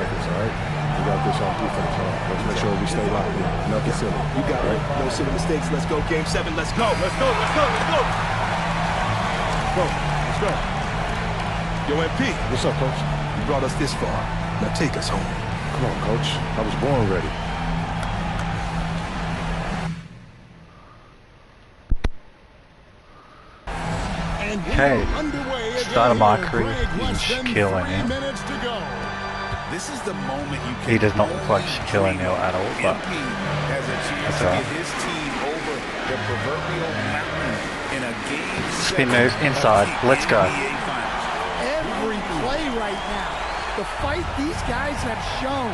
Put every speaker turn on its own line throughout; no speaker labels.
seconds, all right? We got this on defense, all right? Let's make sure we stay locked in. Nothing silly.
You got it. No silly mistakes. Let's go. Game 7. Let's go.
Let's go.
Yo, MP.
What's up, Coach?
You brought us this far. Now take us home.
Come on, Coach. I was born ready.
Okay, started my career in Shaquille O'Neal.
This is the moment you can
He does not look like Shaquille O'Neal at all, but
that's all right. His team over the proverbial mountain in a game.
Spin move inside. Let's go.
Every play right now, the fight these guys have shown,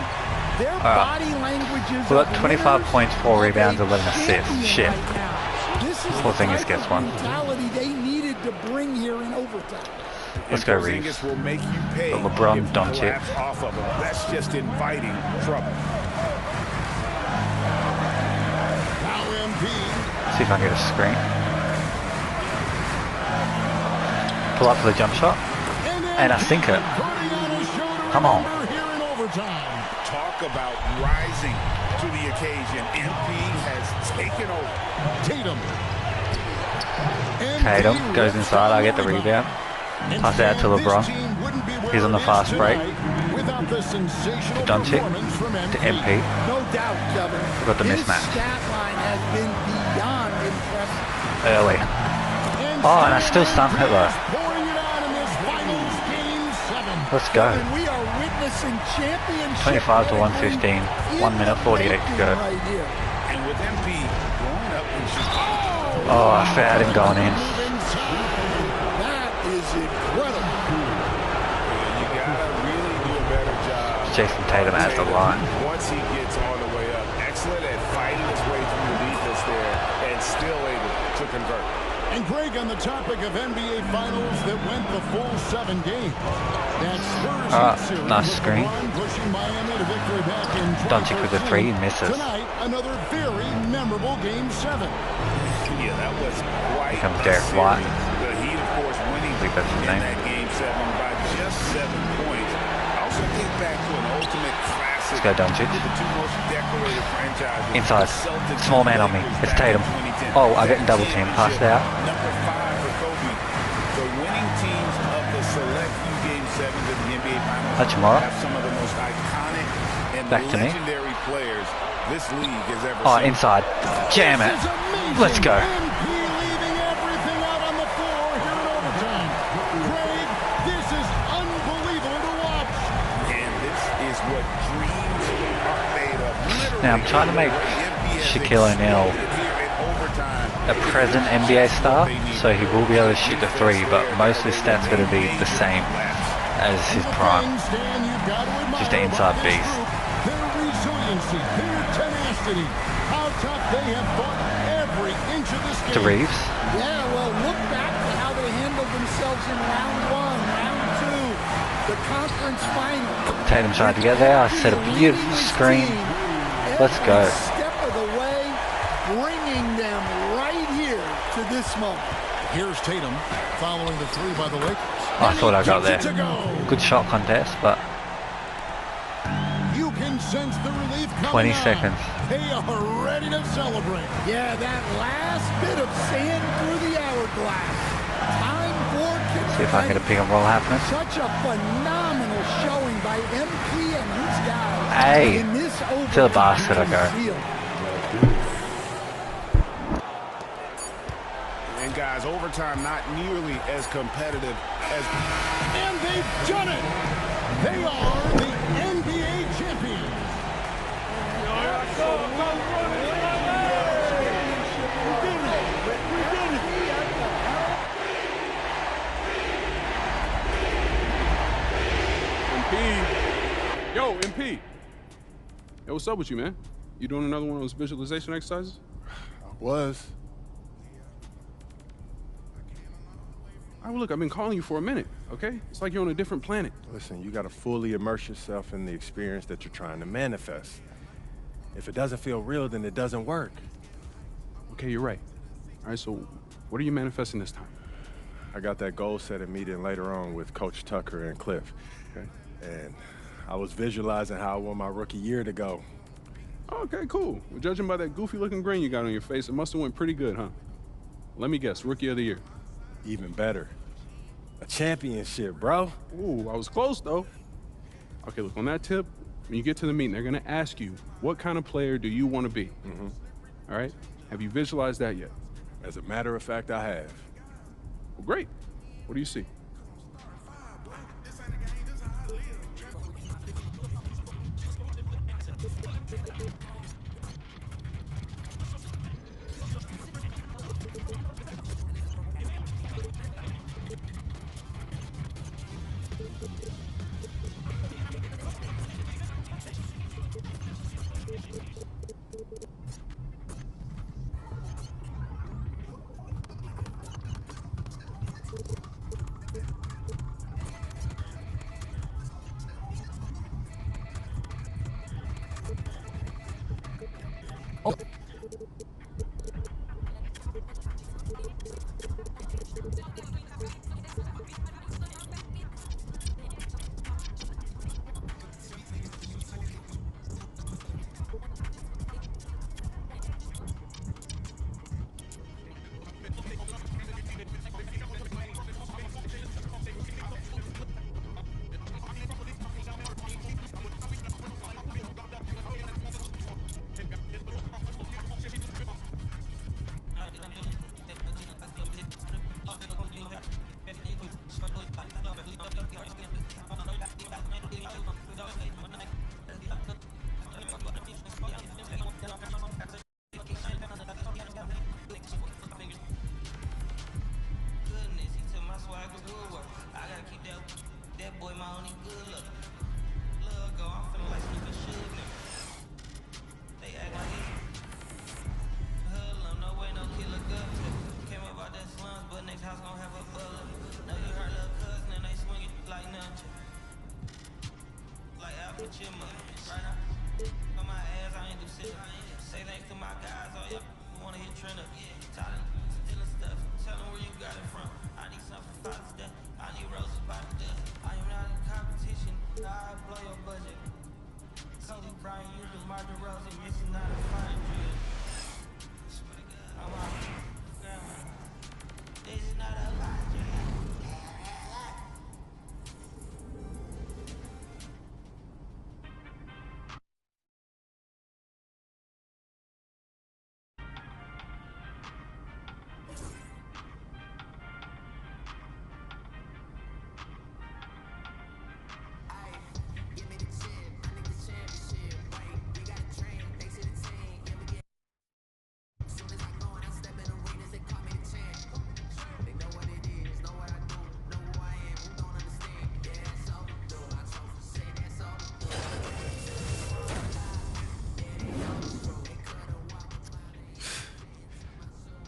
their body languages.
We got 25 points, 4 rebounds, 11 assists. Shit. Poor thing is gets one.
They needed to bring here in overtime.
Let's go, Reeves. LeBron, Doncic.
That's just inviting trouble.
See if I can get a screen. Pull up for the jump shot. And I sink it. Come on.
Talk about rising to the occasion. MP has taken over.
Tatum goes inside. I get the rebound. Pass it out to LeBron. He's on the fast break. To Doncic. To MP. We've got the mismatch. Early. Oh, and I still stunk it though. Let's go. 25 to 115. 1 minute 48 to go.
And with MP growing up in Chicago.
Oh, I fouled him going in.
That is incredible.
You gotta really do a better job.
Jason Tatum has the line.
Once he gets all the way up, excellent at fighting his way through the defense there and still able to convert.
And Greg, on the topic of NBA Finals that went the full 7 games. That Spurs
nice screen. Doncic with a 3, misses.
Tonight, another very memorable Game 7.
Yeah, that was quite.
Here comes Derek White.
The Heat, of course, winning
I think that's his name.
that Game 7 by just 7 points. I also think back to an ultimate classic.
Let's go, Doncic.
The two most decorated franchises.
Inside. Small man on me. It's Tatum. Oh, I get in double team. Pass it out.
Number 5 for Kobe. The winning teams of the select few Game 7s of the NBA Finals
Hachimura.
have some of the most iconic and
Back to me.
legendary players this league has ever
Oh,
seen.
inside. Jam it. Let's go.
Leaving everything out on the floor here in overtime. Greg, this is unbelievable to watch.
And this is what dreams are made of. Literally,
Now I'm trying to make Shaquille O'Neal a present NBA star, so he will be able to shoot the 3, but most of his stats are going to be the same as his prime. Just an inside beast.
Their resiliency, their tenacity, how tough they have fought every inch of this game.
To Reeves.
Yeah, well, look back to how they handled themselves in round 1, round 2, the conference final.
Tatum tried to get there. I set a beautiful screen. Let's go.
Step of the way, bringing them right here to this moment.
Here's Tatum following the 3 by the Lakers.
I thought I got there. Good shot contest, but
You can sense the relief coming
20
on.
seconds.
They are ready to celebrate.
Yeah, that last bit of sand through the hourglass. Time for
see if I can get a pick and roll happening.
such a phenomenal showing by MP and his guys.
Hey,
in this
to the basket I go.
field.
And guys, overtime not nearly as competitive as.
And they've done it. They are the NBA champions.
MP. Yo, MP. Yo, what's up with you, man? You doing another one of those visualization exercises?
Was.
All right, well, look, I've been calling you for a minute, okay? It's like you're on a different planet.
Listen, you got to fully immerse yourself in the experience that you're trying to manifest. If it doesn't feel real, then it doesn't work.
Okay, you're right. All right, so what are you manifesting this time?
I got that goal setting meeting later on with Coach Tucker and Cliff.
Okay.
And I was visualizing how I want my rookie year to go.
Okay, cool. Well, judging by that goofy-looking grin you got on your face, it must have went pretty good, huh? Let me guess, Rookie of the Year.
Even better. A championship, bro.
Ooh, I was close, though. Okay, look, on that tip, when you get to the meeting, they're going to ask you, what kind of player do you want to be? All right? Have you visualized that yet?
As a matter of fact, I have.
Well, great. What do you see?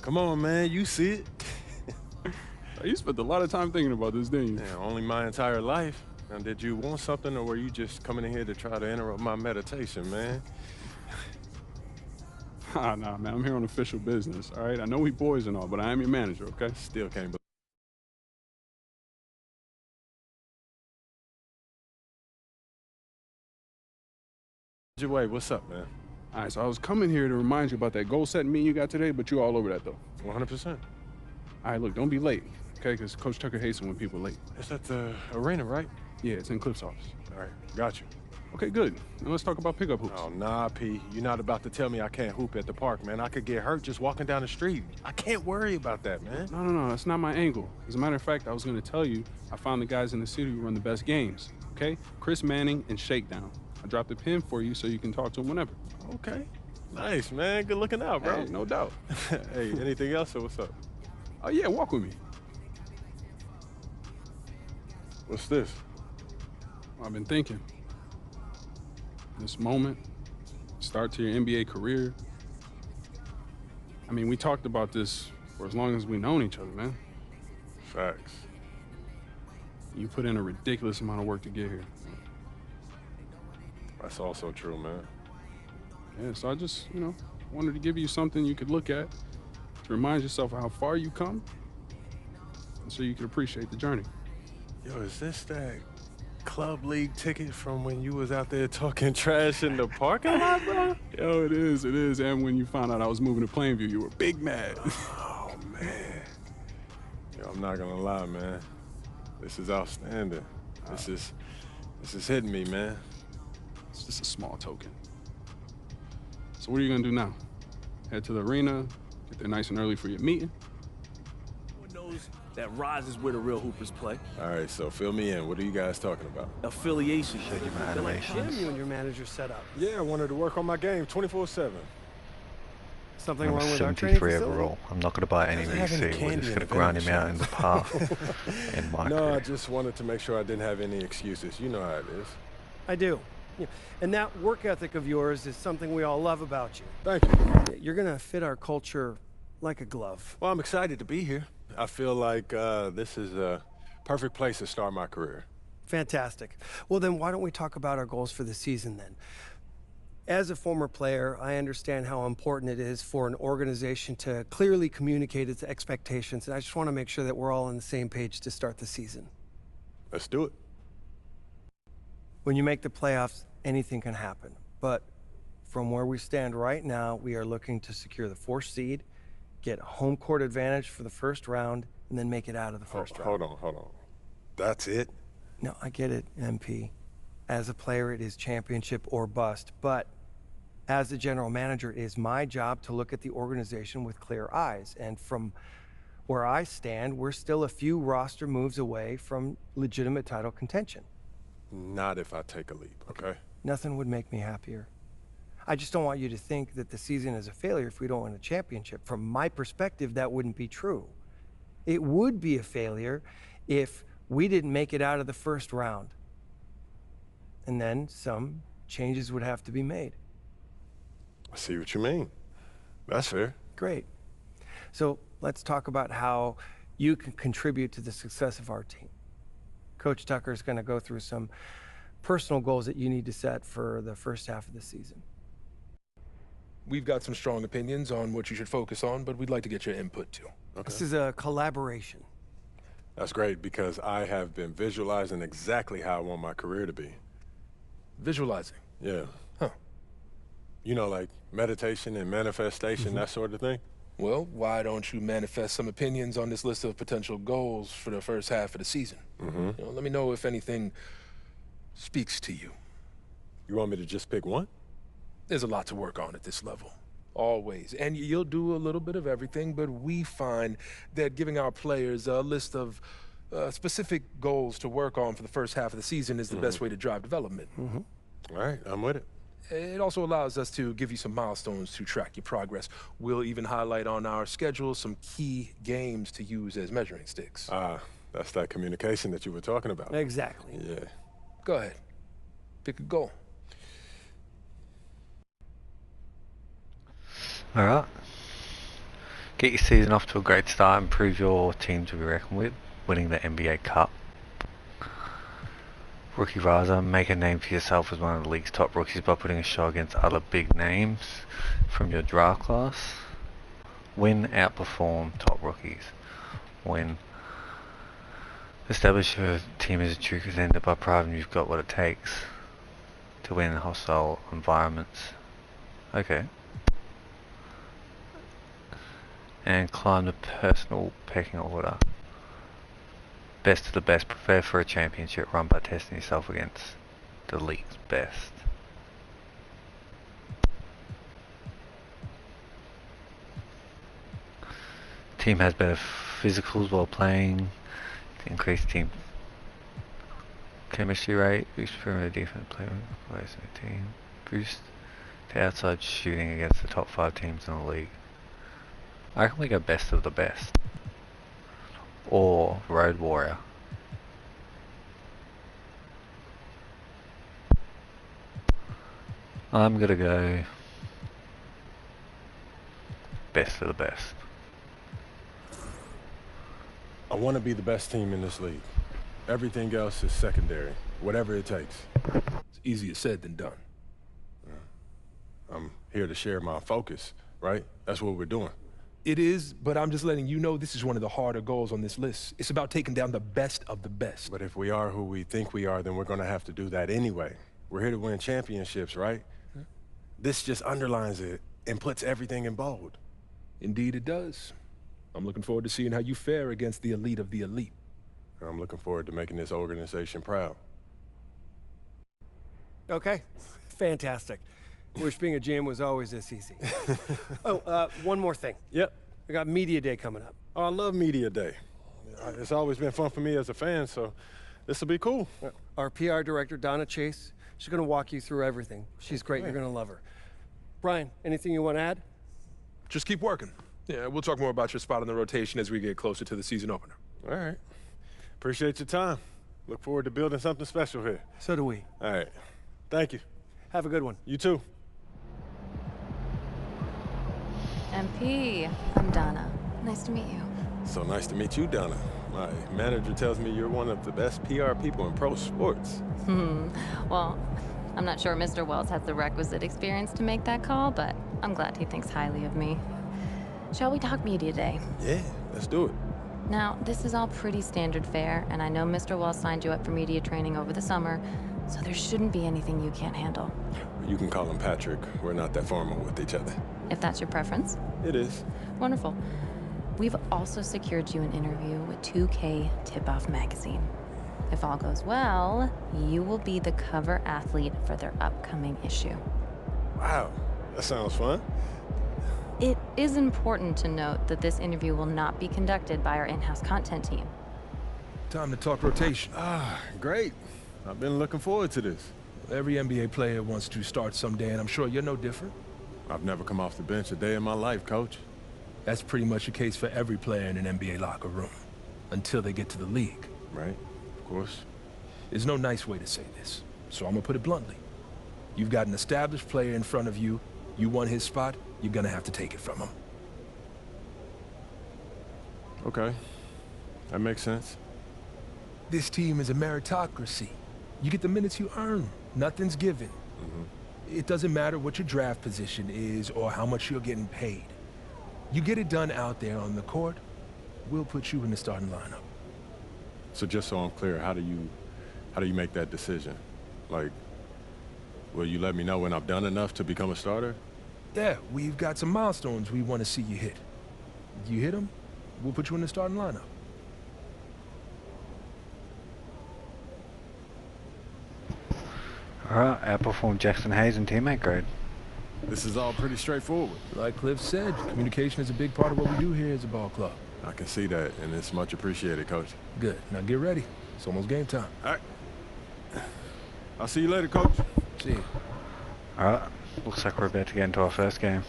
Come on, man, you see it.
You spent a lot of time thinking about this, didn't you?
Yeah, only my entire life. Now, did you want something, or were you just coming in here to try to interrupt my meditation, man?
Nah, man, I'm here on official business, all right? I know we boys and all, but I am your manager, okay?
Still can't believe. Your way, what's up, man?
All right, so I was coming here to remind you about that goal setting meeting you got today, but you all over that, though.
100%.
All right, look, don't be late, okay? Because Coach Tucker hates it when people are late.
It's at the arena, right?
Yeah, it's in Cliff's office.
All right, got you.
Okay, good. Now let's talk about pickup hoops.
Oh, nah, P. You're not about to tell me I can't hoop at the park, man. I could get hurt just walking down the street. I can't worry about that, man.
No, that's not my angle. As a matter of fact, I was going to tell you I found the guys in the city who run the best games, okay? Chris Manning and Shakedown. I dropped a pin for you so you can talk to them whenever.
Okay. Nice, man. Good looking out, bro.
Hey, no doubt.
Hey, anything else or what's up?
Oh, yeah, walk with me.
What's this?
I've been thinking. This moment, start to your NBA career. I mean, we talked about this for as long as we've known each other, man.
Facts.
You put in a ridiculous amount of work to get here.
That's also true, man.
Yeah, so I just, wanted to give you something you could look at to remind yourself of how far you come and so you could appreciate the journey.
Yo, is this that club league ticket from when you was out there talking trash in the parking lot, bro?
Yo, it is. And when you found out I was moving to Plainview, you were big mad.
Oh, man. Yo, I'm not gonna lie, man. This is outstanding. This is hitting me, man.
It's just a small token. So what are you gonna do now? Head to the arena, get there nice and early for your meeting?
Everyone knows that Rise is where the real hoopers play.
All right, so fill me in. What are you guys talking about?
Affiliation.
Showed you my
Gym
animations.
you and your manager set up.
Yeah, I wanted to work on my game 24/7.
Something
I'm
wrong with our training
73
facility?
overall. I'm not going to buy any of
Doesn't have
these
any
seats. We're
candy
just
in
going to
the
grind
vending
him out in the path in my
No, I
career.
just wanted to make sure I didn't have any excuses. You know how it is.
I do. Yeah. And that work ethic of yours is something we all love about you.
Thank you.
You're gonna fit our culture like a glove.
Well, I'm excited to be here. I feel like this is a perfect place to start my career.
Fantastic. Well, then why don't we talk about our goals for the season then? As a former player, I understand how important it is for an organization to clearly communicate its expectations, and I just want to make sure that we're all on the same page to start the season.
Let's do it.
When you make the playoffs, anything can happen. But from where we stand right now, we are looking to secure the 4th seed, get home court advantage for the first round, and then make it out of the first round.
Hold on. That's it?
No, I get it, MP. As a player, it is championship or bust. But as the general manager, it is my job to look at the organization with clear eyes. And from where I stand, we're still a few roster moves away from legitimate title contention.
Not if I take a leap, okay?
Nothing would make me happier. I just don't want you to think that the season is a failure if we don't win a championship. From my perspective, that wouldn't be true. It would be a failure if we didn't make it out of the first round. And then some changes would have to be made.
I see what you mean. That's fair.
Great. So let's talk about how you can contribute to the success of our team. Coach Tucker is going to go through some personal goals that you need to set for the first half of the season.
We've got some strong opinions on what you should focus on, but we'd like to get your input too.
Okay.
This is a collaboration.
That's great because I have been visualizing exactly how I want my career to be.
Visualizing.
Yeah.
Huh.
You know, like meditation and manifestation, that sort of thing.
Well, why don't you manifest some opinions on this list of potential goals for the first half of the season? You know, let me know if anything speaks to you.
You want me to just pick one?
There's a lot to work on at this level. Always. And you'll do a little bit of everything, but we find that giving our players a list of specific goals to work on for the first half of the season is the best way to drive development.
All right, I'm with it.
It also allows us to give you some milestones to track your progress. We'll even highlight on our schedule some key games to use as measuring sticks.
That's that communication that you were talking about.
Exactly.
Yeah.
Go ahead. Pick a goal.
All right. Get your season off to a great start and prove your team to be reckoned with, winning the NBA Cup. Rookie riser, make a name for yourself as one of the league's top rookies by putting a show against other big names from your draft class. Win, outperform top rookies. Win. Establish your team as a true contender by proving you've got what it takes to win in hostile environments. Okay. And climb the personal pecking order. Best of the best, prepare for a championship run by testing yourself against the league's best. Team has better physicals while playing, increase team chemistry rate, boost perimeter defense play with the team, boost the outside shooting against the top 5 teams in the league. I reckon we go best of the best. Or Road Warrior. I'm gonna go best of the best.
I want to be the best team in this league. Everything else is secondary, whatever it takes.
It's easier said than done.
I'm here to share my focus, right? That's what we're doing.
It is, but I'm just letting you know this is one of the harder goals on this list. It's about taking down the best of the best.
But if we are who we think we are, then we're going to have to do that anyway. We're here to win championships, right? Huh? This just underlines it and puts everything in bold.
Indeed it does. I'm looking forward to seeing how you fare against the elite of the elite.
I'm looking forward to making this organization proud.
Okay, fantastic. Wish being a GM was always this easy. Oh, one more thing.
Yep.
We got Media Day coming up.
Oh, I love Media Day. It's always been fun for me as a fan, so this will be cool.
Our PR director, Donna Chase, she's going to walk you through everything. She's great. You're going to love her. Brian, anything you want to add?
Just keep working. Yeah, we'll talk more about your spot in the rotation as we get closer to the season opener.
All right. Appreciate your time. Look forward to building something special here.
So do we.
All right. Thank you.
Have a good one.
You too.
MP, I'm Donna. Nice to meet you.
So nice to meet you, Donna. My manager tells me you're one of the best PR people in pro sports.
Well, I'm not sure Mr. Wells has the requisite experience to make that call, but I'm glad he thinks highly of me. Shall we talk Media Day?
Yeah, let's do it.
Now, this is all pretty standard fare, and I know Mr. Wells signed you up for media training over the summer, so there shouldn't be anything you can't handle.
You can call him Patrick. We're not that formal with each other.
If that's your preference.
It is.
Wonderful. We've also secured you an interview with 2K Tip-Off magazine. If all goes well, you will be the cover athlete for their upcoming issue.
Wow, that sounds fun.
It is important to note that this interview will not be conducted by our in-house content team.
Time to talk rotation.
Ah, great. I've been looking forward to this.
Every NBA player wants to start someday, and I'm sure you're no different.
I've never come off the bench a day in my life, Coach.
That's pretty much the case for every player in an NBA locker room, until they get to the league.
Right, of course.
There's no nice way to say this, so I'm gonna put it bluntly. You've got an established player in front of you. You want his spot, you're gonna have to take it from him.
Okay, that makes sense.
This team is a meritocracy. You get the minutes you earn. Nothing's given. It doesn't matter what your draft position is or how much you're getting paid. You get it done out there on the court, we'll put you in the starting lineup.
So just so I'm clear, how do you make that decision? Like, will you let me know when I've done enough to become a starter?
Yeah, we've got some milestones we want to see you hit. You hit them, we'll put you in the starting lineup.
Alright, outperformed Jackson Hayes in teammate grade.
This is all pretty straightforward.
Like Cliff said, communication is a big part of what we do here as a ball club.
I can see that, and it's much appreciated, Coach.
Good. Now get ready. It's almost game time.
All right. I'll see you later, Coach.
See you.
Alright, looks like we're about to get into our first game.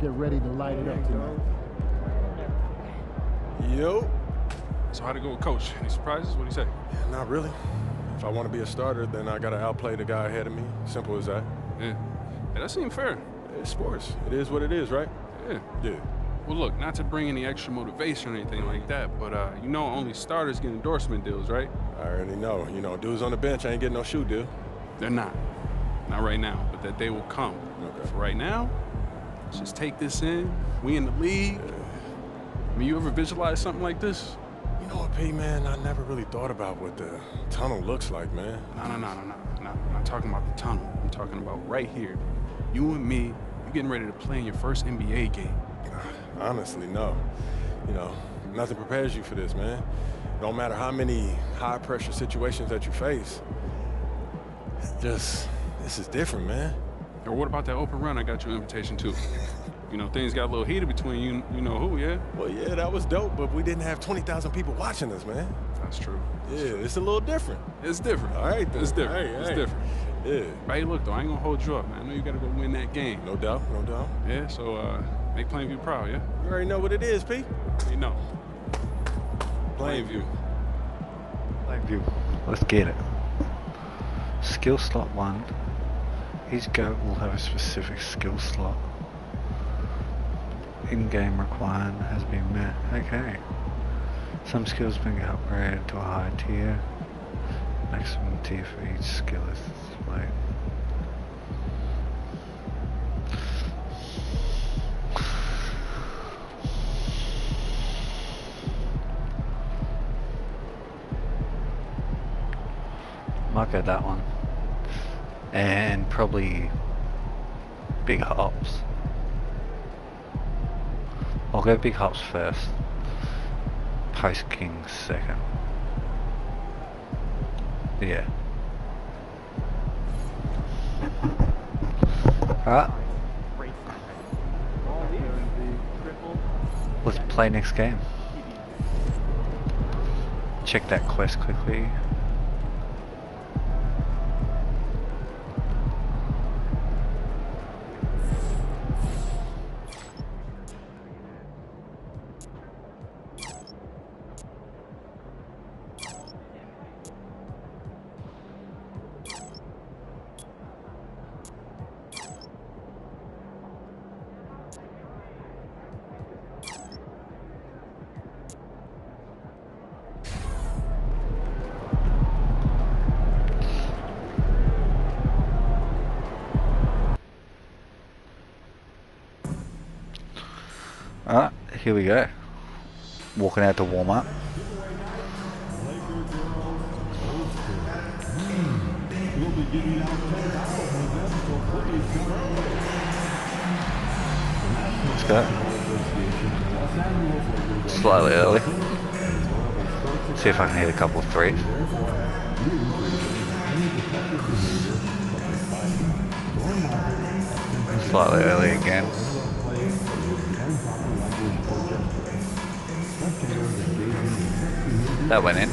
Get ready to light it up tonight.
Yo.
So how'd it go with Coach? Any surprises? What'd he say?
Not really. If I want to be a starter, then I got to outplay the guy ahead of me. Simple as that.
Yeah, that seemed fair.
It's sports. It is what it is, right?
Yeah.
Yeah.
Well, look, not to bring any extra motivation or anything like that, but you know only starters get endorsement deals, right?
I already know. You know, dudes on the bench ain't getting no shoe deal.
They're not. Not right now, but that day will come.
Okay.
For right now, let's just take this in. We in the league. I mean, you ever visualize something like this?
You know what, P, man? I never really thought about what the tunnel looks like, man.
No. I'm not talking about the tunnel. I'm talking about right here. You and me, you're getting ready to play in your first NBA game.
Honestly, no. You know, nothing prepares you for this, man. Don't matter how many high-pressure situations that you face. This is different, man.
Or what about that open run I got you an invitation to? You know, things got a little heated between you know who, yeah?
Well, yeah, that was dope, but we didn't have 20,000 people watching us, man.
That's true.
It's a little different.
It's different.
All right, then.
It's different.
Hey,
it's
hey.
different.
Yeah.
But hey, look, though, I ain't gonna hold you up, man. I know you gotta go win that game.
No doubt, no doubt.
Yeah, so, make Plainview proud, yeah?
You already know what it is, P.
You know.
Plainview.
Plainview. Let's get it. Skill slot 1. Each goat will have a specific skill slot. In-game requirement has been met. Okay. Some skills being upgraded to a higher tier. Maximum tier for each skill is displayed. Might go that one. And probably big hops. I'll go big hops first. Post King second. Yeah. Alright. Let's play next game. Check that quest quickly. Alright, here we go. Walking out to warm up. Let's go. Slightly early. See if I can hit a couple of threes. Slightly early again. That went in.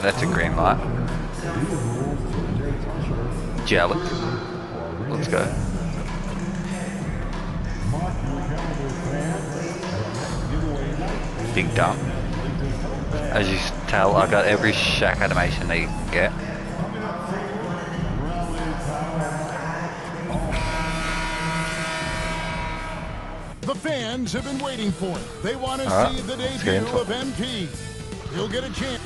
That's a green light. Jelly. Let's go. Big dump. As you tell, I got every Shaq animation that you can get.
The fans have been waiting for it. They want to see the debut of MP. He'll get a chance.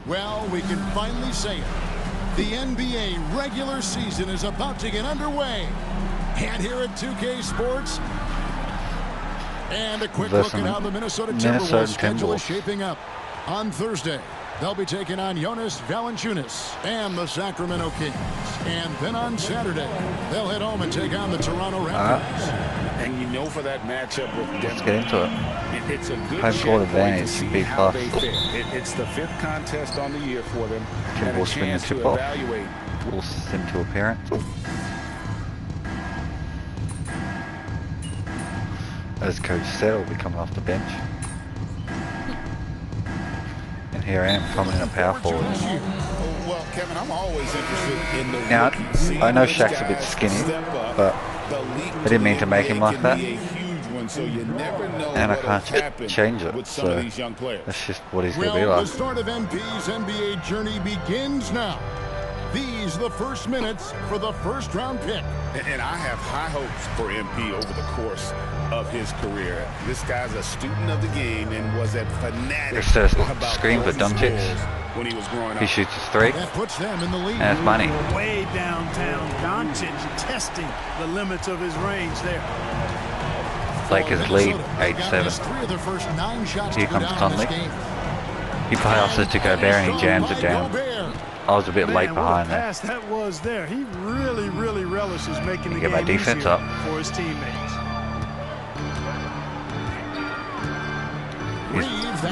Well, we can finally say it. The NBA regular season is about to get underway. And here at 2K Sports, and a quick look at how the Minnesota Timberwolves schedule is shaping up. On Thursday, they'll be taking on Jonas Valanciunas and the Sacramento Kings. And then on Saturday, they'll head home and take on the Toronto Raptors.
And you know, for that matchup with Denver,
let's get into it.
It's a good
home court advantage,
to see
big
how
plus.
they fit. It's the 5th contest on the year for them.
Timberwolves win the tip off. Wolves into appearance. As coach said, I'll be coming off the bench. And here I am coming in a power forward.
Well, Kevin, I'm always interested in the
Now, I know Shaq's a bit skinny, but I didn't mean to make him like that. And I can't change it, so that's just what he's going to be like.
The start of MP's NBA journey begins now. These are the first minutes for the first round pick.
And I have high hopes for MP over the course of his career. This guy's a student of the game and was a fanatic about
screen for Doncic.
When he was growing up.
He shoots his three.
That puts them in the lead.
And it's money.
Way downtown, Doncic testing the limits of his range there.
Lakers lead 8-7. Here comes Conley. He passes to Gobert and he jams it down. I was a bit late behind there.
That was there. He really relishes making the
Get my
game
defense
easier
up
for his teammates.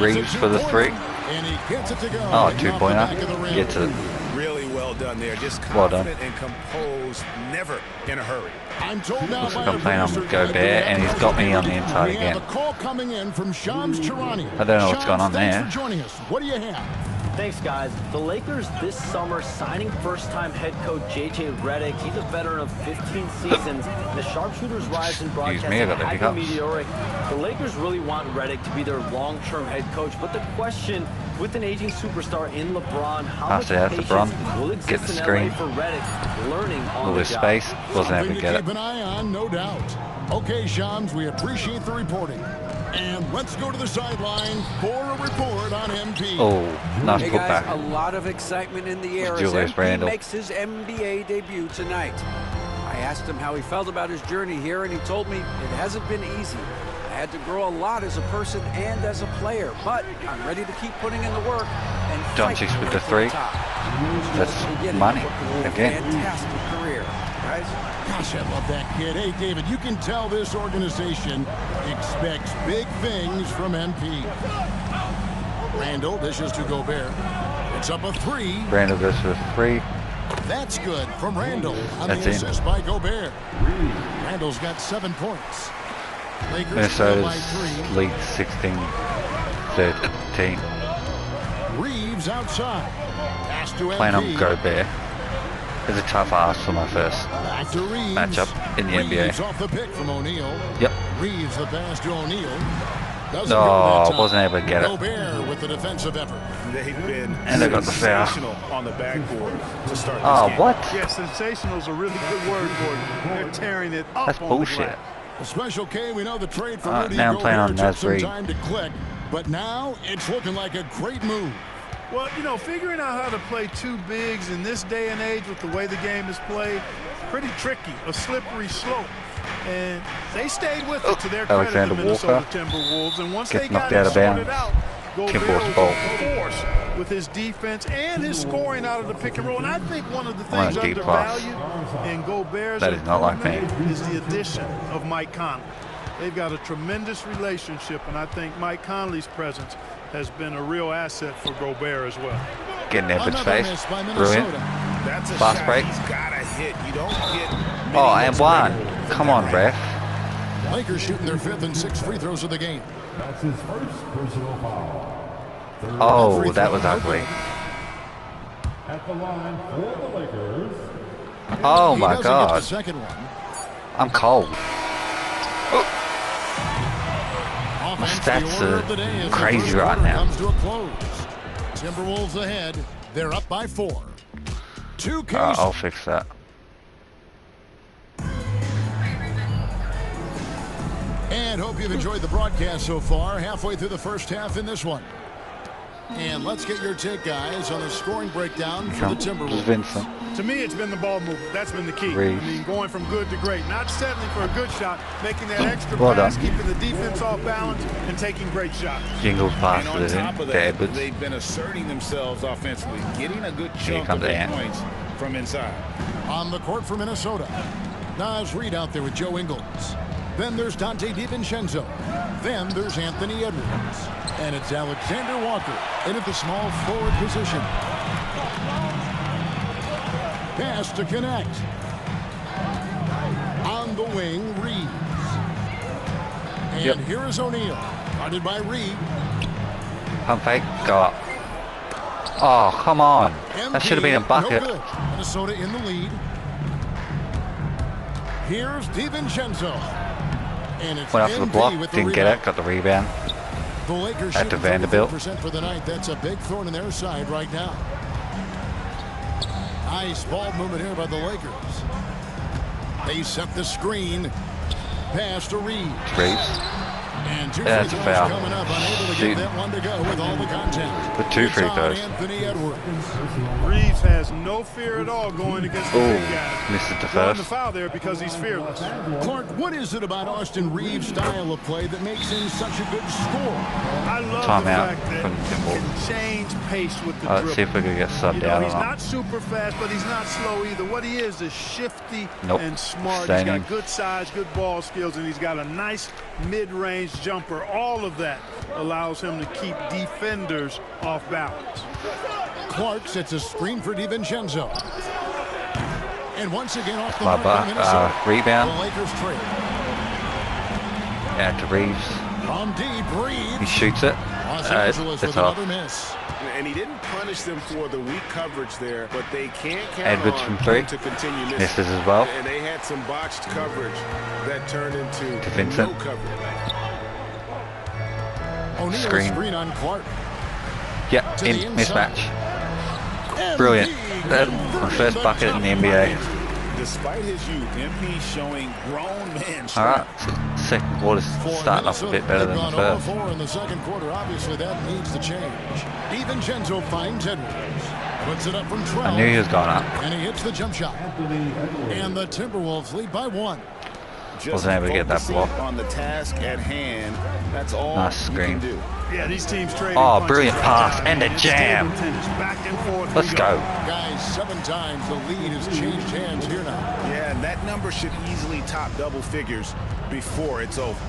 Reeves for the three. Oh, 2-pointer. Gets it.
Really well done there. Just
well done.
And composed, never in a hurry.
Looks like I'm playing on Gobert and he's got me on the inside again. I don't know what's going on there.
What do you have?
Thanks, guys. The Lakers this summer signing first-time head coach J.J. Redick. He's a veteran of 15 seasons. The sharpshooters rise in broadcasting had been meteoric. The Lakers really want Redick to be their long-term head coach, but the question, with an aging superstar in LeBron, how much patience will exist in LA for Redick learning on the job?
Space wasn't able to get it.
Keep an eye on, no doubt. Okay, Shams, we appreciate the reporting. And let's go to the sideline for a report on MP.
Oh, nice
hey
putback.
Guys, a lot of excitement in the air as MP makes his NBA debut tonight. I asked him how he felt about his journey here, and he told me it hasn't been easy. I had to grow a lot as a person and as a player, but I'm ready to keep putting in the work and
Doncic with the three. That's money again.
Fantastic career, guys.
Gosh, I love that kid. Hey, David, you can tell this organization expects big things from MP. Randall dishes to Gobert. It's up a three.
Randall goes for a three.
That's good from Randall on the assist by Gobert. Randall's got 7 points.
Minnesota's lead 16-13.
Reeves outside. Pass to MP.
Playing on Gobert. It's a tough ask for my first matchup in the NBA.
Off the pick from O'Neal.
Yep.
Reeves the pass to O'Neal.
No, I wasn't able to get it.
Gobert with the defensive effort.
They've been
and they got the foul.
on the backboard to start this game.
What?
Yeah, sensational is a really good word for it. They're tearing it up.
That's bullshit.
Special K, we know the trade for Rudy
now I'm playing on
took some
Nasri.
time to click, but now it's looking like a great move.
Well, you know, figuring out how to play two bigs in this day and age with the way the game is played, pretty tricky, a slippery slope. And they stayed with it to their credit, the Minnesota Timberwolves. And once they got it sorted out, Gobert was force with his defense and his scoring out of the pick and roll. And I think one of the things undervalued in Gobert's improvement is the addition of Mike Conley. They've got a tremendous relationship, and I think Mike Conley's presence has been a real asset for Gobert as well.
Getting there with space. Brilliant.
That's a
fast
shot
break.
He's gotta hit. You don't get
oh, and one. Come on, ref.
Lakers shooting their 5th and 6th free throws of the game.
That's his first personal foul.
Oh, that was ugly.
At the line for the Lakers.
Oh my God.
Second one.
I'm cold. My
stats
are crazy right now.
Comes to a close. Timberwolves ahead. They're up by 4. 2K.
I'll fix that.
And hope you've enjoyed the broadcast so far. Halfway through the first half in this one. And let's get your take, guys, on the scoring breakdown for the Timberwolves.
To me, it's been the ball movement. That's been the key. I mean, going from good to great. Not settling for a good shot, making that extra pass, keeping the defense off balance, and taking great shots.
Jingles past
and on top of that, they've been asserting themselves offensively, getting a good chunk of their points from inside.
On the court for Minnesota, Naz Reid out there with Joe Ingles. Then there's Dante DiVincenzo. Then there's Anthony Edwards. And it's Alexander Walker in at the small forward position. Pass to connect. On the wing, Reeves. And here is O'Neal. Guarded by Reed.
Pump fake, go up. Oh, come on. That should have been a bucket.
No good. Minnesota in the lead. Here's DiVincenzo. And it's
went off the block, didn't get it, got the rebound.
The Lakers
at the Vanderbilt.
For the night. That's a big thorn in their side right now. Nice ball movement here by the Lakers. They set the screen. Pass to Reeves. And 2 free throws coming up, unable to get that one to go with all the contact.
With 2 free throws.
Anthony Edwards.
Reeves has no fear at all going against the big guys.
Missed it the
first.
first.
The foul there because he's fearless.
Clark, what is it about Austin Reeves' style of play that makes him such a good scorer?
I love the fact that he can change pace with the dribble.
Let's see if we can get subbed out.
He's not super fast, but he's not slow either. What he is shifty and smart. He's got good size, good ball skills, and he's got a nice mid-range jumper. All of that allows him to keep defenders off balance.
Clark sets a screen for DiVincenzo. And once again off the mark,
rebound.
The Lakers trade.
Out to Reeves.
From deep, Reeves.
He shoots it.
Los Angeles with another miss.
And he didn't punish them for the weak coverage there, but they can't count
Edwards
on
from 3.
to continue missing.
Misses as well.
And they had some botched coverage that turned into
Vincent.
no coverage.
Screen on Clark.
Yeah, in mismatch. Brilliant. My first bucket in the NBA.
Despite his youth, MP showing grown man strength.
All right, second quarter's starting off a bit better than the first.
0-4 in the second quarter. Obviously, that needs to change. DiVincenzo finds Edwards. Puts it up from 12.
I knew he was going up.
And he hits the jump shot. And the Timberwolves lead by 1.
Wasn't able to get that block.
On the task at hand, that's all
Nice screen.
you can do.
Yeah, these teams trading
Oh,
punches
brilliant
right
pass
now,
and a
it's
jam.
stable tennis. Back and forth
Let's
we
go.
Guys, 7 times the lead has changed hands here now.
Yeah, and that number should easily top double figures before it's over.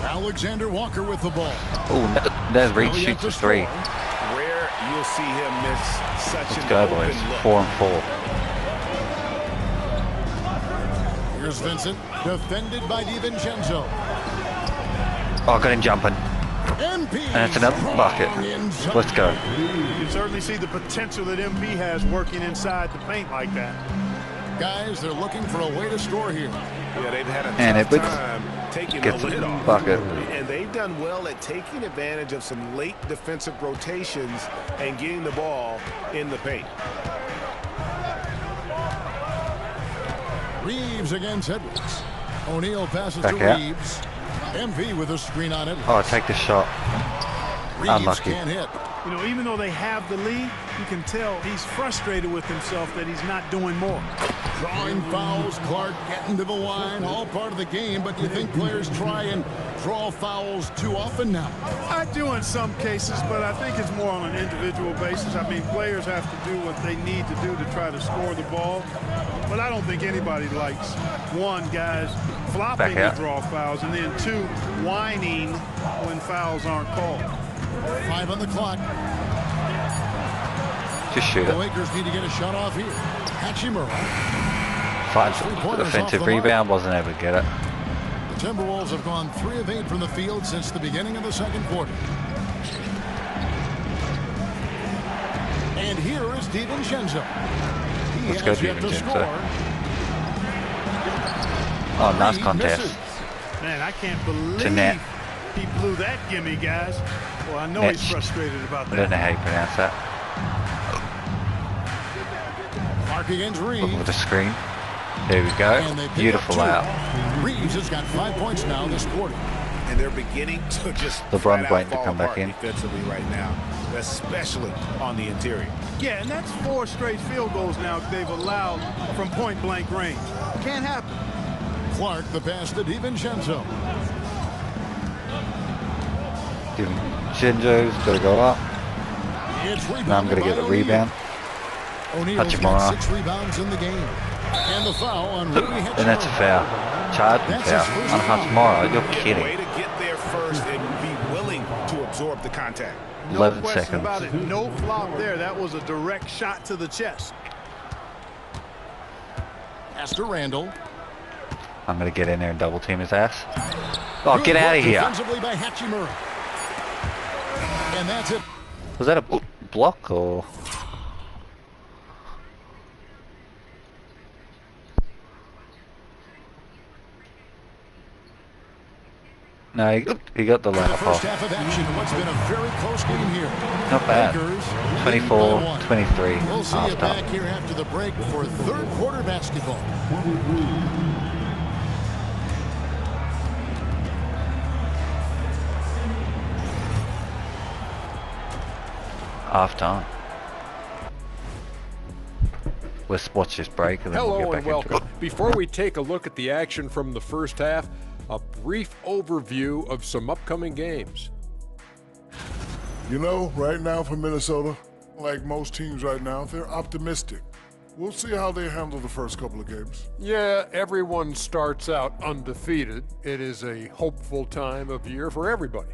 Alexander Walker with the ball.
Oh, there's Reed shoots a 3.
Rare you'll see him miss such
Let's
an
go,
open
boys.
look.
4 and 4.
Here's Vincent, defended by DiVincenzo.
Oh, got him jumping.
MP.
And that's another bucket. Let's go.
You can certainly see the potential that MP has working inside the paint like that.
Guys, they're looking for a way to score here.
Yeah, they've had a
And
tough
Edwards
time taking
gets
the lid
a
off.
bucket.
And they've done well at taking advantage of some late defensive rotations and getting the ball in the paint.
Reeves against Edwards. O'Neal passes
Back
to
out.
Reeves. MV with a screen on Edwards.
Oh, take the shot.
Reeves
Unlucky.
can't hit.
You know, even though they have the lead, you can tell he's frustrated with himself that he's not doing more.
Drawing fouls, Clark getting to the line, all part of the game, but do you think players try and draw fouls too often now?
I do in some cases, but I think it's more on an individual basis. I mean, players have to do what they need to do to try to score the ball. But I don't think anybody likes, 1, guys flopping to draw fouls, and then 2, whining when fouls aren't called.
5 on the clock.
Just shoot
The
it.
Lakers need to get a shot off here. Hachimura.
Fight offensive rebound, wasn't able to get it.
The Timberwolves have gone 3 of 8 from the field since the beginning of the second quarter. And here is DiVincenzo. He
Let's go,
has yet to
DiVincenzo.
score.
Oh, nice
Reed
contest.
misses.
Man, I can't believe
To net.
he blew that gimme, guys. Well, I know
Net.
he's frustrated about
I don't know
that.
how you pronounce that.
Clark against Reeves.
Looking with the screen. There we go.
And they pick
Beautiful
up 2.
out.
Reeves has got 5 points now this quarter.
And they're beginning to just
LeBron
flat out
waiting to
fall
come back
apart
in.
defensively right now, especially on the interior.
Yeah, and that's 4 straight field goals now they've allowed from point-blank range. Can't happen.
Clark, the pass to DiVincenzo.
DiVincenzo's got to go up.
It's
Now I'm going to get the rebound.
O'Neal's got
Hachimura.
6 rebounds in the game. And the foul on Rudy Hachimura.
And that's a foul. Charging
That's his
foul
first
on
foul.
Hachimura. You're
Way
kidding.
to get there first and be willing to absorb the contact.
No
11
question
seconds.
about it. No flop there. That was a direct shot to the chest.
Pass to Randall.
I'm going to get in there and double team his ass. Oh, get out of here.
Defensively by Hachimura. And that's it.
Was that a block or? No, he got the
The
layup
first
off.
half of action. What's been a very close game here.
Not bad.
Lakers leading by
24-23
1. We'll see you
half
back
time.
here after the break for third quarter basketball.
Half time. Let's watch this break and then we'll
Hello
get back
and
into it.
welcome. Before we take a look at the action from the first half, a brief overview of some upcoming games.
You know, right now for Minnesota, like most teams right now, they're optimistic. We'll see how they handle the first couple of games.
Yeah, everyone starts out undefeated. It is a hopeful time of year for everybody.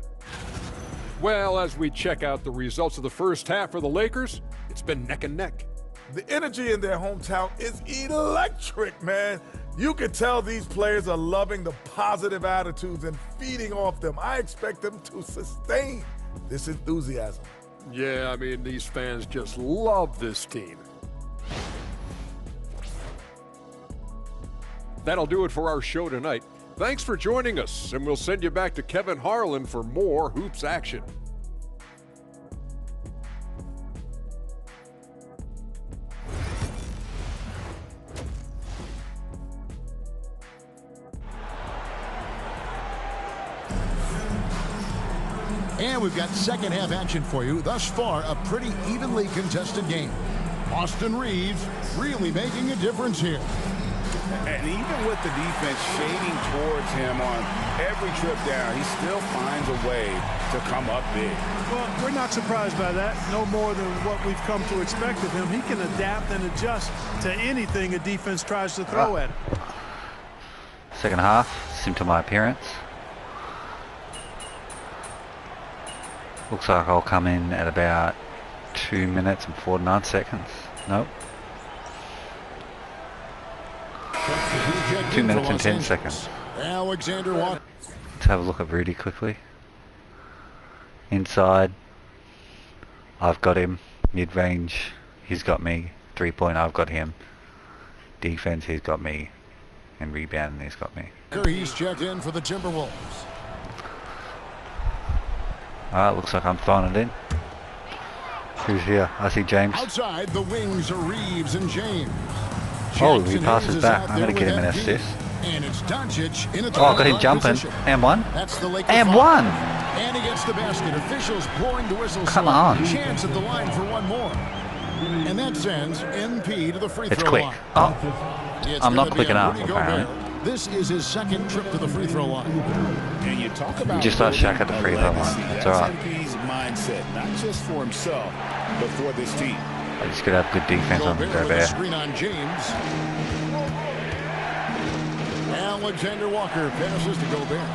Well, as we check out the results of the first half for the Lakers, it's been neck and neck.
The energy in their hometown is electric, man. You could tell these players are loving the positive attitudes and feeding off them. I expect them to sustain this enthusiasm.
Yeah, I mean, these fans just love this team. That'll do it for our show tonight. Thanks for joining us, and we'll send you back to Kevin Harlan for more hoops action.
And we've got second half action for you. Thus far, a pretty evenly contested game. Austin Reeves really making a difference here.
And even with the defense shading towards him on every trip down, he still finds a way to come up big.
Well, we're not surprised by that. No more than what we've come to expect of him. He can adapt and adjust to anything a defense tries to throw at him.
Second half, sim to my appearance. Looks like I'll come in at about 2 minutes and 49 seconds. Nope. 2 minutes and 10 seconds.
Alexander Walker.
Let's have a look at Rudy quickly. Inside, I've got him. Mid-range, he's got me. 3-point, I've got him. Defense, he's got me. And rebound, he's got me.
He's checked in for the Timberwolves.
Alright, looks like I'm throwing it in. Who's here? I see James.
Outside, the wings are Reeves and James.
Oh, he passes back. I'm going to get him an assist.
And it's Doncic in a
oh, I got him jumping. And one. And one.
And he gets the basket. Officials blowing the whistle.
Come on.
Chance at the line for one more. And that sends MP to the free throw line.
Oh, I'm not quick enough, apparently.
This is his second trip to the free throw line.
And you talk about
just let Shaq at the free throw line. It's alright.
MP's mindset, not just for himself, but for this team.
I just gotta have good defense on Gobert.
Screen on James. Alexander Walker passes to Gobert.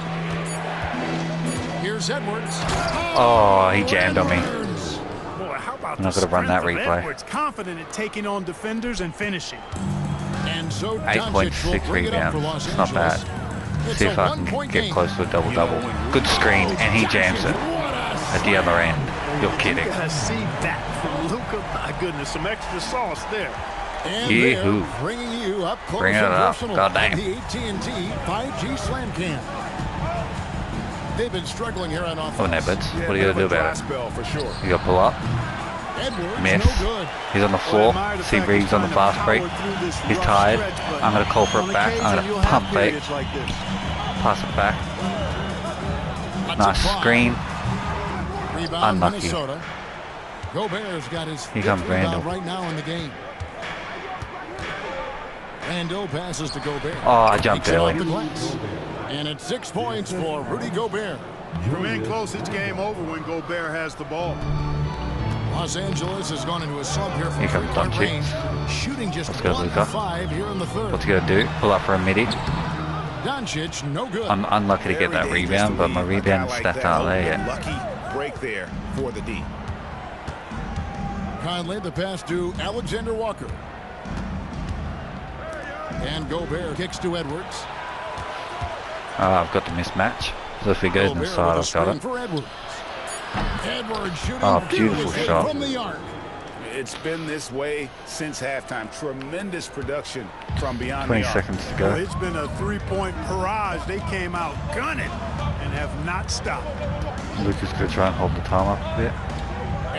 Here's Edwards.
Oh, he jammed on me.
Boy, how about
I'm not gonna run that replay.
Edwards, confident at taking on defenders and finishing.
And so
8.6 rebounds. It's not bad. See if I can get close to a double-double. Good screen, and he jams it at the other end. You're kidding.
You gotta see that from Luka. My goodness, some extra sauce there.
And bringing you up close
Bring it up.
God
damn.
The AT&T 5G Slam Cam. They've been struggling here on offense.
Oh, Edwards. What are you gonna do about it? You gotta pull up.
Edwards,
Miss.
no good.
He's on the floor. See Reeves on the fast break. He's tired. I'm going to call for it back. I'm going to pump fake. Pass it back. Nice screen. Unlucky.
Gobert's got his
Here comes Randall.
right now in the game. Randall passes to Gobert.
Oh, I jumped early.
And it's 6 points for Rudy Gobert.
From in close, it's game over when Gobert has the ball.
Los Angeles has gone into a slump here from
Doncic.
range, shooting just 1 of 5 here in the third.
What's he gonna do? Pull up for a midi.
Doncic, no good.
I'm unlucky to get that rebound, but my rebound stats aren't there yet.
Lucky break there for the D.
Conley, the pass to Alexander Walker. And Gobert kicks to Edwards.
I've got the mismatch. So if he goes inside, I've got it.
Edwards shooting
oh, beautiful shot.
From the arc.
It's been this way since halftime. Tremendous production from beyond
20
the arc.
seconds to go.
Well, it's been a three-point barrage. They came out gunning and have not stopped.
Luka's going to try and hold the time up a bit.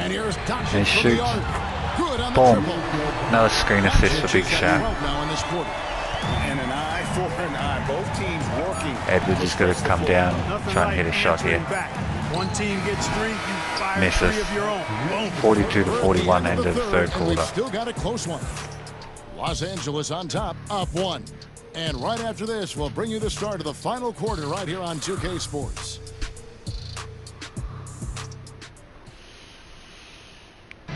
And here's Doncic
and
from
shoots.
the arc. Good on the
Boom.
triple.
Another screen assist for Big Shaq.
Now in this quarter.
And an eye for an eye. Both teams working.
Edwards is going to come down, try and hit a shot here.
One team gets 3, you fire
Misses.
3 of your own. Boom.
42 to 41 end of the third
And we've
quarter.
still got a close one. Los Angeles on top, up 1. And right after this, we'll bring you the start of the final quarter right here on 2K Sports.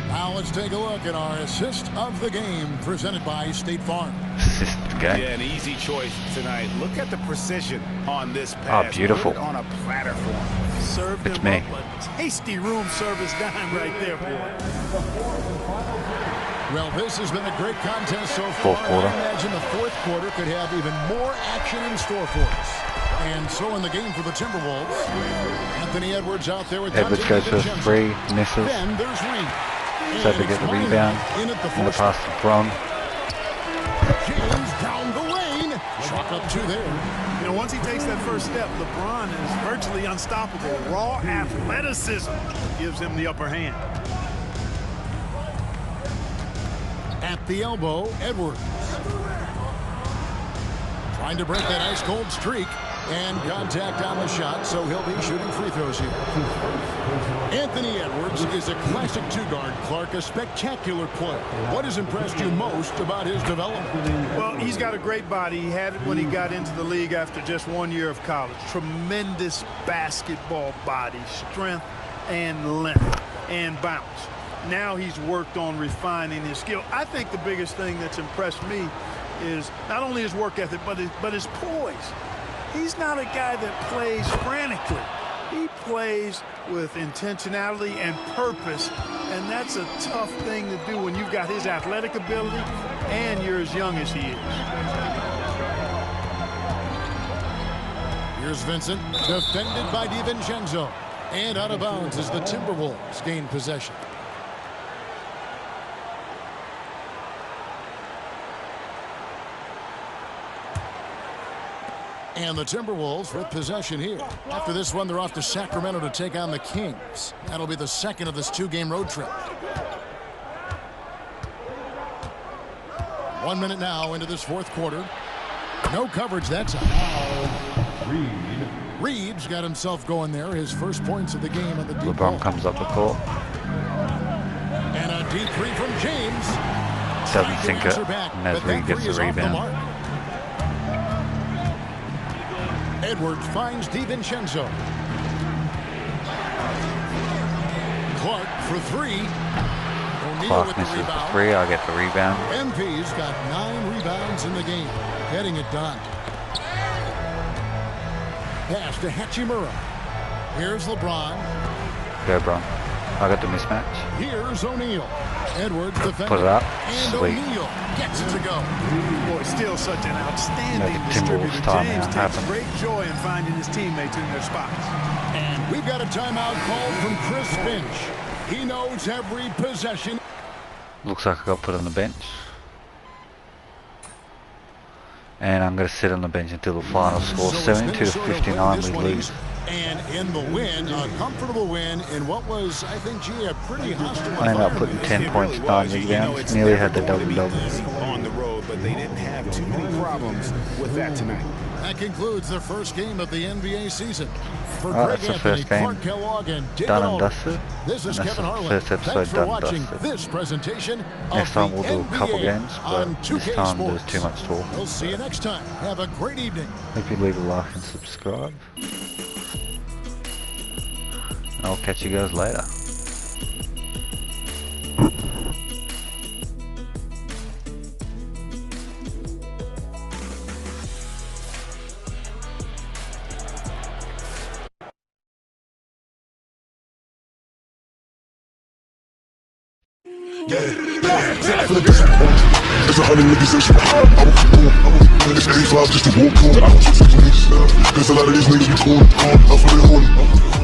Now let's take a look at our assist of the game presented by State Farm.
Assist of the game.
Yeah, an easy choice tonight. Look at the precision on this pass.
Oh, beautiful.
Put it on a platter for him.
Served
It's
him
me.
up a tasty room service dime right there, boy.
Well, this has been a great contest so far. I imagine the fourth quarter could have even more action in store for us. And so in the game for the Timberwolves, Anthony Edwards out there with
Edwards goes for 3, misses.
Then there's Reed.
So they get the rebound in the pass to Bron.
James down the lane. Chalk up 2 there.
You know, once he takes that first step, LeBron is virtually unstoppable. Raw athleticism gives him the upper hand.
At the elbow, Edwards. Trying to break that ice-cold streak. And contact on the shot, so he'll be shooting free throws here. Anthony Edwards is a classic 2-guard, Clark, a spectacular player. What has impressed you most about his development?
Well, he's got a great body. He had it when he got into the league after just 1 year of college. Tremendous basketball body, strength and length and bounce. Now he's worked on refining his skill. I think the biggest thing that's impressed me is not only his work ethic, but his poise. He's not a guy that plays frantically. He plays with intentionality and purpose, and that's a tough thing to do when you've got his athletic ability and you're as young as he is.
Here's Vincent, defended by DiVincenzo, and out of bounds as the Timberwolves gain possession. And the Timberwolves with possession here. After this one, they're off to Sacramento to take on the Kings. That'll be the second of this 2-game road trip. 1 minute now into this fourth quarter. No coverage that time. Reed's got himself going there. His first points of the game on the deep ball.
LeBron comes up the court.
And a deep 3 from James.
Doesn't sink it. And as Reed gets the rebound.
Edwards finds DiVincenzo. Clark for 3.
Clark misses the 3. I get the rebound.
MP's got 9 rebounds in the game, getting it done. Pass to Hachimura. Here's LeBron.
Go, Bron. I got the mismatch.
Here's O'Neal. Edwards defending.
Put it up.
And
Sweet.
O'Neal gets it to go.
Boy, still such an outstanding distributor. James takes great joy in finding his teammates in their spots.
And we've got a timeout called from Chris Finch. He knows every possession.
Looks like I got put on the bench. And I'm going to sit on the bench until the final score. 72-59, we lose.
And in the win, a comfortable win in what was, I think, a pretty hostile
I ended up putting 10 points, 9 rebounds. Nearly had the double-double.
On the road, but they didn't have too many problems with that tonight.
That concludes the first game of the NBA season. For
That's the first game done and dusted.
This is Kevin Harlan.
First episode done and dusted.
This presentation
next time we'll do a couple games, but this time there's too much talk.
We'll see you next time. Have a great evening.
If you leave a like and subscribe. I'll catch you guys later.
There's 100 niggas that should it's 85 just to walk on. There's a lot of these niggas be torn. I'm feeling horny.